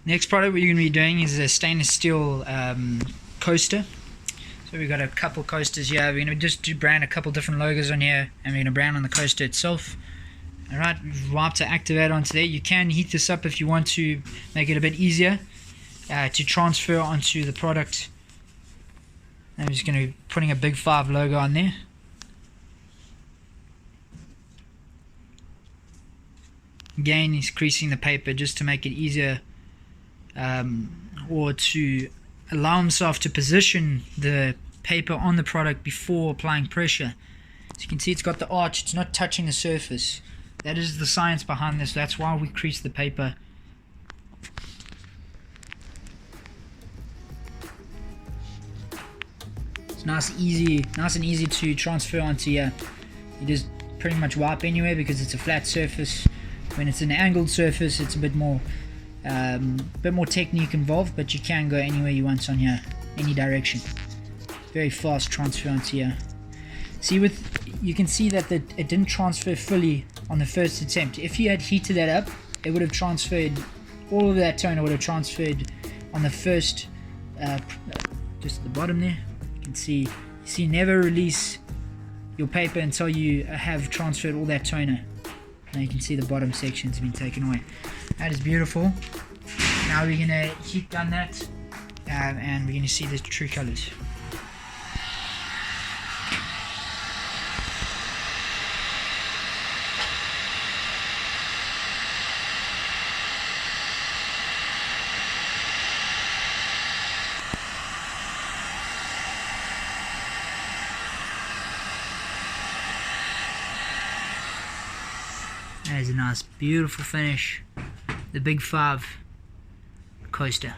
Next product we're going to be doing is a stainless steel coaster. So we've got a couple coasters here. We're going to just brand a couple different logos on here, and we're going to brand on the coaster itself. Alright, we've wiped our Activator onto there. You can heat this up if you want to make it a bit easier to transfer onto the product. I'm just going to be putting a Big 5 logo on there. Again, he's creasing the paper just to make it easier, or to allow himself to position the paper on the product before applying pressure. As you can see, it's got the arch, it's not touching the surface. That is the science behind this. That's why we crease the paper. It's nice and easy to transfer onto here. You just pretty much wipe anywhere because it's a flat surface. When it's an angled surface, it's a bit more technique involved, but you can go anywhere you want on here, any direction. Very fast transfer onto here. See, you can see that it didn't transfer fully on the first attempt. If you had heated that up, it would have transferred, all of that toner would have transferred on the first, just at the bottom there. You see, never release your paper until you have transferred all that toner. Now you can see the bottom section's been taken away. That is beautiful. Now we're going to heat gun that, and we're going to see the true colors. That is a nice, beautiful finish. The Big 5 coaster.